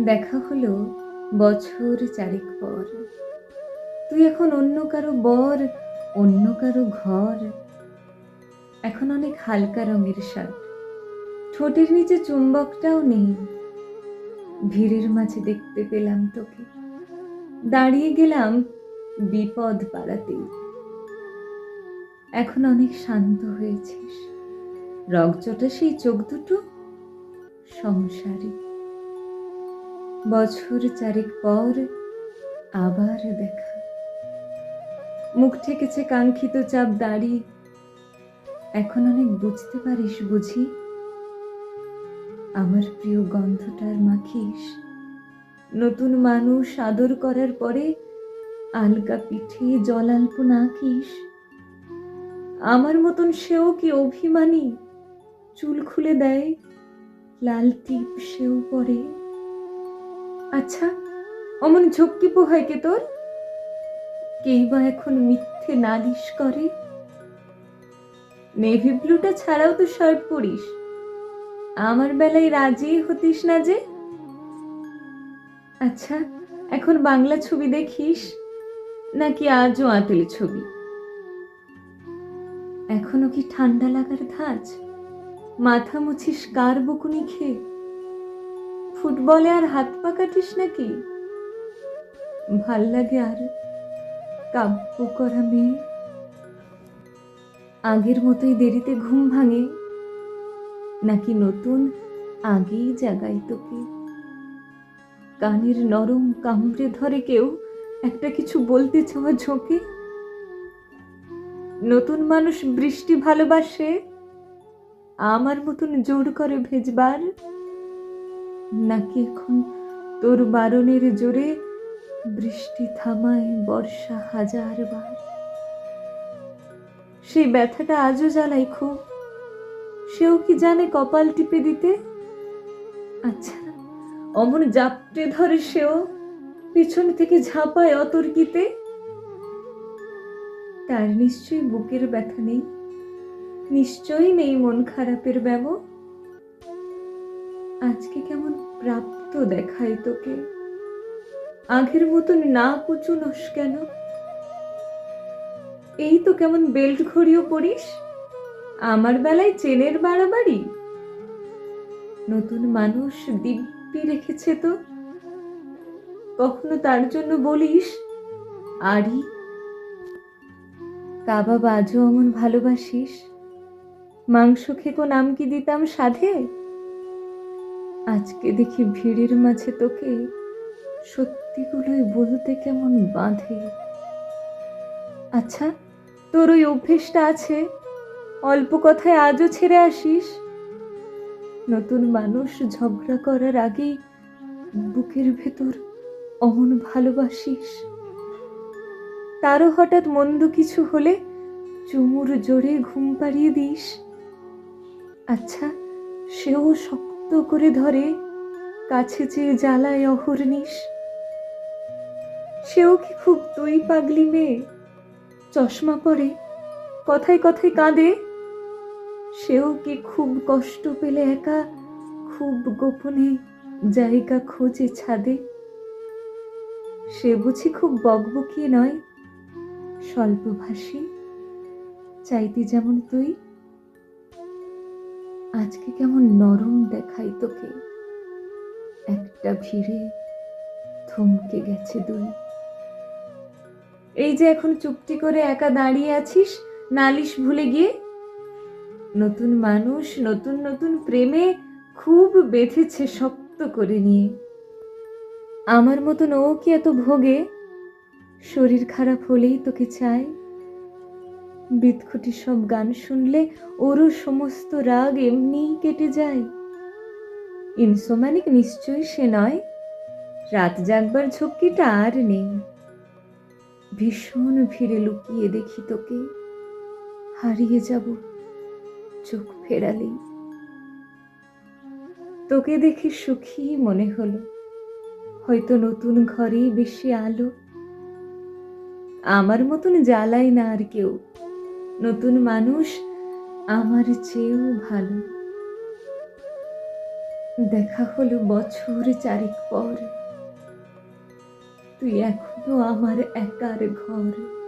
দেখা হলো বছর চারেক পর। তুই এখন অন্য কারো বর, অন্য কারো ঘর। এখন অনেক হালকা রঙের শার্ট, ঠোঁটের নিচে চুম্বকটাও নেই। ভিড়ের মাঝে দেখতে পেলাম তোকে, দাঁড়িয়ে গেলাম বিপদ পাড়াতেই। এখন অনেক শান্ত হয়েছিস, রগচটা সেই চোখ দুটো সংসারী। বছর চারেক পর আবার দেখা, মুখ ঠেকেছে কাঙ্ক্ষিত চাপ দাড়ি। এখন অনেক বুঝতে পারিস বুঝি, আমার প্রিয় গন্ধটার মাখিস। নতুন মানুষ আদর করার পরে আলগা পিঠে জলাল্প নাকিস। আমার মতন সেও কি অভিমানী, চুল খুলে দেয়, লাল টিপ সেও পরে। আচ্ছা, অমন ঝক্কি পোহায় কে তোর? কেই বা এখন মিথ্যে নালিশ করে। নেভি ব্লুটা ছাড়াও তো শার্ট পরিস, আমার বেলায় রাজি হতিস না যে। আচ্ছা, এখন বাংলা ছবি দেখিস নাকি আজও আঁতেল ছবি? এখনো কি ঠান্ডা লাগার ধাঁচ? মাথা মুছিস কার বকুনি খেয়ে? ফুটবলে আর হাত পা কাটিস নাকি? ভাল লাগে আর কাব্য করা মেয়ে? আগের মতোই দেরিতে ঘুম ভাঙে, নাকি নতুন আগেই জাগাই তোকে? কানের নরম কামড়ে ধরে কেউ একটা কিছু বলতে চাওয়া ঝোঁকে। নতুন মানুষ বৃষ্টি ভালোবাসে, আমার মতন জোর করে ভেজবার। নাকি এখন তোর বারণের জোরে বৃষ্টি থামায় বর্ষা হাজার বার। সেই ব্যথাটা আজও জ্বালাই খুব, সেও কি জানে কপাল টিপে দিতে? আচ্ছা, অমন জাপটে ধরে সেও, পিছন থেকে ঝাঁপায় অতর্কিতে। তার নিশ্চয়ই বুকের ব্যথা নেই, নিশ্চয়ই নেই মন খারাপের ব্যাম। আজকে কেমন প্রাপ্ত দেখায় তোকে, আগের মতন না কুচুনস কেন? এই তো কেমন বেল্ট ঘড়িও পরিস, আমার বেলায় চেনের বাড়াবাড়ি। নতুন মানুষ দিব্যি রেখেছে তো, কখনো তার জন্য বলিস আরি? কাবাব আজও অমন ভালোবাসিস, মাংস খেকো নাম কি দিতাম সাধে? আজকে দেখি ভিড়ের মাঝে তোকে সত্যিগুলোই বলতে কেমন বাঁধে। আচ্ছা, তোর ওই অভ্যেসটা আছে, অল্প কথায় আজও ছেড়ে আসিস। নতুন মানুষ ঝগড়া করার আগেই বুকের ভেতর অমন ভালোবাসিস। তারও হঠাৎ মন্দ কিছু হলে চুমুর জোরে ঘুম পাড়িয়ে দিস। আচ্ছা, সেও শক্ত করে ধরে, কাছে চেয়ে জ্বালায় অহর্নিশ। সেও কি খুব তুই পাগলি মেয়ে, চশমা পরে, কথায় কথায় কাঁদে? সেও কি খুব কষ্ট পেলে একা, খুব গোপনে জায়গা খোঁজে ছাদে? সে বুঝি খুব বকবকিয়ে নয়, স্বল্পভাষী, চাইতি যেমন তুই। আজকে কেমন নরম দেখাই তোকে, একটা ভিড়ে থমকে গেছে দুই। এই যে এখন চুপটি করে একা দাঁড়িয়ে আছিস, নালিশ ভুলে গিয়ে। নতুন মানুষ নতুন নতুন প্রেমে খুব বেঁধেছে শক্ত করে নিয়ে। আমার মতন ও কি এত ভোগে, শরীর খারাপ হলেই তোকে চায়। বিদঘুটি সব গান শুনলে ওরও সমস্ত রাগ এমনিই কেটে যায়। ইনসোম্যানিক নিশ্চয়ই সে নয়, রাত জাগবার ঝক্কিটা আর নেই। ভীষণ ভিড়ে লুকিয়ে দেখি তোকে, হারিয়ে যাব চোখ ফেরালেই। তোকে দেখে সুখী মনে হলো, হয়তো নতুন ঘরেই বেশি আলো। আমার মতন জ্বালায় না আর কেউ, নতুন মানুষ আমার চেয়েও ভালো। দেখা হলো বছর চারেক পর, তুই এখনো আমার একার ঘর।